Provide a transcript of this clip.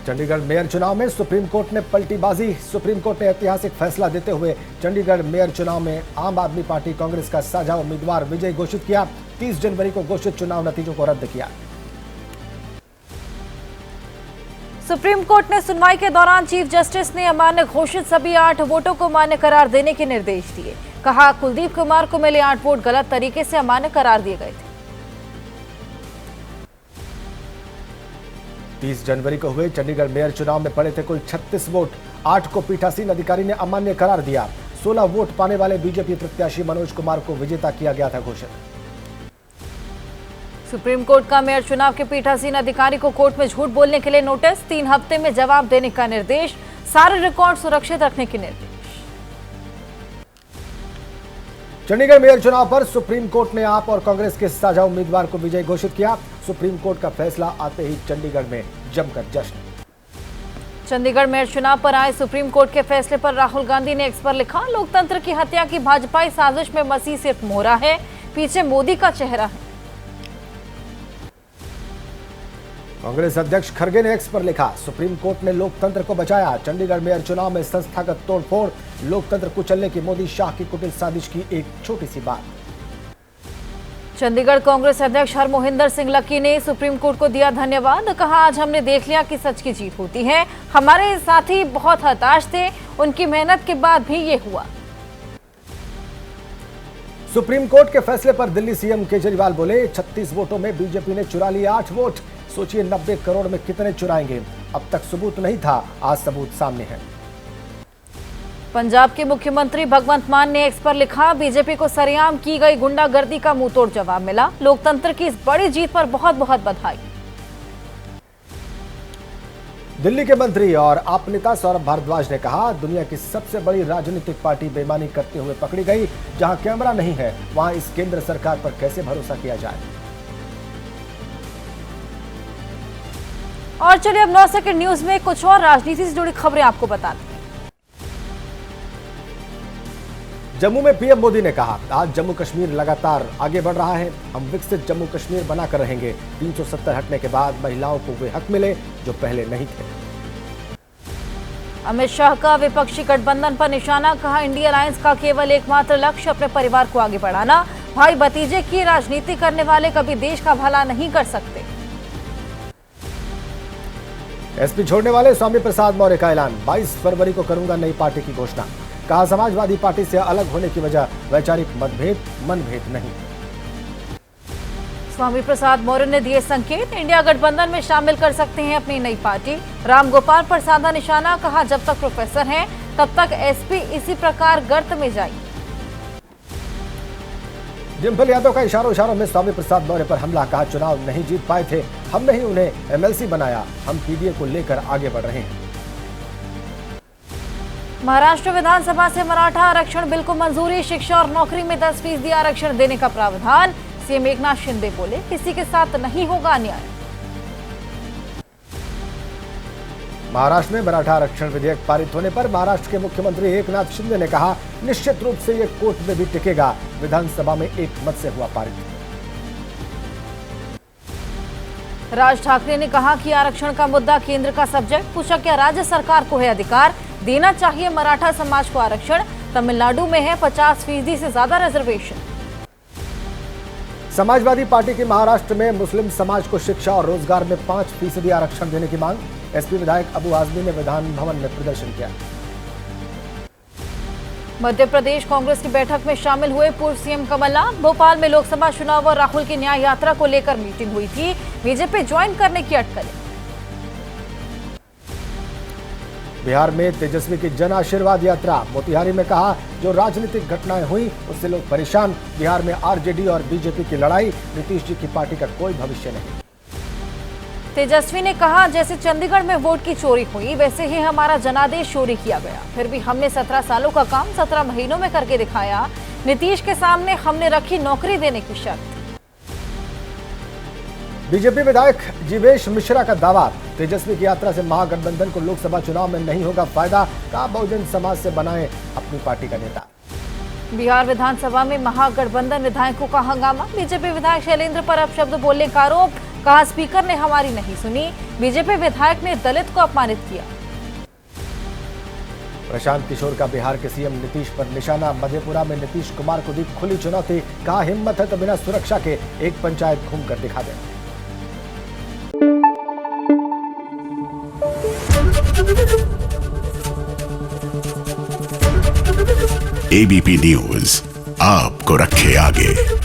Chandigarh mayor चुनाव में supreme court ने पलटी बाजी। सुप्रीम कोर्ट ने ऐतिहासिक फैसला देते हुए चंडीगढ़ मेयर चुनाव में आम आदमी पार्टी कांग्रेस का साझा उम्मीदवार विजयी घोषित किया। 30 जनवरी को घोषित चुनाव नतीजों को रद्द किया। सुप्रीम कोर्ट ने सुनवाई के दौरान चीफ जस्टिस ने अमान्य घोषित सभी 8 वोटों को मान्य करार देने के निर्देश दिए। कहा, कुलदीप कुमार को मिले 8 वोट गलत तरीके से अमान्य करार दिए गए थे। 30 जनवरी को हुए चंडीगढ़ मेयर चुनाव में पड़े थे कुल 36 वोट। 8 को पीठासीन अधिकारी ने अमान्य करार दिया। 16 वोट पाने वाले बीजेपी प्रत्याशी मनोज कुमार को विजेता किया गया था घोषित। सुप्रीम कोर्ट का मेयर चुनाव के पीठासीन अधिकारी को कोर्ट में झूठ बोलने के लिए नोटिस, 3 हफ्ते में जवाब देने का निर्देश, सारे रिकॉर्ड सुरक्षित रखने के निर्देश। चंडीगढ़ मेयर चुनाव पर सुप्रीम कोर्ट ने आप और कांग्रेस के साझा उम्मीदवार को विजयी घोषित किया। सुप्रीम कोर्ट का फैसला आते ही चंडीगढ़ में जमकर जश्न। चंडीगढ़ मेयर चुनाव पर आए सुप्रीम कोर्ट के फैसले पर राहुल गांधी ने एक्स पर लिखा, लोकतंत्र की हत्या की भाजपाई साजिश में मसीह सिर्फ मोहरा है, पीछे मोदी का चेहरा है। कांग्रेस अध्यक्ष खड़गे ने एक्स पर लिखा, सुप्रीम कोर्ट ने लोकतंत्र को बचाया। चंडीगढ़ मेयर चुनाव में संस्थागत तोड़फोड़, लोकतंत्र कुचलने की मोदी शाह की कुटिल साजिश की एक छोटी सी बात। चंडीगढ़ कांग्रेस अध्यक्ष हरमोहिंदर सिंह लक्की ने सुप्रीम कोर्ट को दिया धन्यवाद। कहा, आज हमने देख लिया कि सच की जीत होती है। हमारे साथी बहुत हताश थे, उनकी मेहनत के बाद भी ये हुआ। सुप्रीम कोर्ट के फैसले पर दिल्ली सीएम केजरीवाल बोले, 36 वोटों में बीजेपी ने चुरा लिए 8 वोट। सोचिए 90 करोड़ में कितने चुराएंगे। अब तक सबूत नहीं था, आज सबूत सामने है। पंजाब के मुख्यमंत्री भगवंत मान ने एक्स पर लिखा, बीजेपी को सरेआम की गई गुंडागर्दी का मुंहतोड़ जवाब मिला। लोकतंत्र की इस बड़ी जीत पर बहुत बहुत बधाई। दिल्ली के मंत्री और आप नेता सौरभ भारद्वाज ने कहा, दुनिया की सबसे बड़ी राजनीतिक पार्टी बेईमानी करते हुए पकड़ी गई। जहां कैमरा नहीं है वहां इस केंद्र सरकार पर कैसे भरोसा किया जाए। और चलिए अब 9 सेकंड न्यूज में कुछ और राजनीति से जुड़ी खबरें आपको बताते हैं। जम्मू में पीएम मोदी ने कहा, आज जम्मू कश्मीर लगातार आगे बढ़ रहा है। हम विकसित जम्मू कश्मीर बनाकर रहेंगे। 370 हटने के बाद महिलाओं को वे हक मिले जो पहले नहीं थे। अमित शाह का विपक्षी गठबंधन पर निशाना। कहा, इंडिया अलायंस का केवल एकमात्र लक्ष्य अपने परिवार को आगे बढ़ाना। भाई भतीजे की राजनीति करने वाले कभी देश का भला नहीं कर सकते। एसपी छोड़ने वाले स्वामी प्रसाद मौर्य का ऐलान, 22 फरवरी को करूंगा नई पार्टी की घोषणा। कहा, समाजवादी पार्टी से अलग होने की वजह वैचारिक मतभेद, मनभेद नहीं। स्वामी प्रसाद मौर्य ने दिए संकेत, इंडिया गठबंधन में शामिल कर सकते हैं अपनी नई पार्टी। रामगोपाल पर साधा निशाना। कहा, जब तक प्रोफेसर हैं तब तक एसपी इसी प्रकार गर्त में जाए। डिम्पल यादव का इशारों में स्वामी प्रसाद मौर्य पर हमला। कहा, चुनाव नहीं जीत पाए थे, हमने ही उन्हें एमएलसी बनाया। हम पीडीए को लेकर आगे बढ़ रहे हैं। महाराष्ट्र विधानसभा से मराठा आरक्षण बिल को मंजूरी। शिक्षा और नौकरी में 10% आरक्षण देने का प्रावधान। सीएम एकनाथ शिंदे बोले, किसी के साथ नहीं होगा अन्याय। महाराष्ट्र में मराठा आरक्षण विधेयक पारित होने पर महाराष्ट्र के मुख्यमंत्री एकनाथ शिंदे ने कहा, निश्चित रूप से यह कोर्ट में भी टिकेगा। विधानसभा में एक मत से हुआ पारित। राज ठाकरे ने कहा कि आरक्षण का मुद्दा केंद्र का सब्जेक्ट। पूछा, क्या राज्य सरकार को है अधिकार देना चाहिए मराठा समाज को आरक्षण। तमिलनाडु में है 50% से ज्यादा रिजर्वेशन। समाजवादी पार्टी की महाराष्ट्र में मुस्लिम समाज को शिक्षा और रोजगार में 5% आरक्षण देने की मांग। एसपी विधायक अबू आजमी ने विधान भवन में प्रदर्शन किया। मध्य प्रदेश कांग्रेस की बैठक में शामिल हुए पूर्व सीएम कमलनाथ। भोपाल में लोकसभा चुनाव और राहुल की न्याय यात्रा को लेकर मीटिंग हुई थी। बीजेपी ज्वाइन करने की अटकलें। बिहार में तेजस्वी की जन आशीर्वाद यात्रा। मोतिहारी में कहा, जो राजनीतिक घटनाएं हुई उससे लोग परेशान। बिहार में आरजेडी और बीजेपी की लड़ाई। नीतीश जी की पार्टी का कोई भविष्य नहीं। तेजस्वी ने कहा, जैसे चंडीगढ़ में वोट की चोरी हुई वैसे ही हमारा जनादेश चोरी किया गया। फिर भी हमने 17 सालों का काम 17 महीनों में करके दिखाया। नीतीश के सामने हमने रखी नौकरी देने की शर्त। बीजेपी विधायक जीवेश मिश्रा का दावा, तेजस्वी की यात्रा से महागठबंधन को लोकसभा चुनाव में नहीं होगा फायदा। कहा, बहुजन समाज से बनाए अपनी पार्टी का नेता। बिहार विधानसभा में महागठबंधन विधायकों का हंगामा। बीजेपी विधायक शैलेंद्र पर अपशब्द बोलने का आरोप। कहा स्पीकर ने हमारी नहीं सुनी, बीजेपी विधायक ने दलित को अपमानित किया। प्रशांत किशोर का बिहार के सीएम नीतीश पर निशाना, मधेपुरा में नीतीश कुमार को दी खुली चुनौती, कहा हिम्मत है तो बिना सुरक्षा के एक पंचायत घूमकर दिखा दें। एबीपी न्यूज आपको रखे आगे।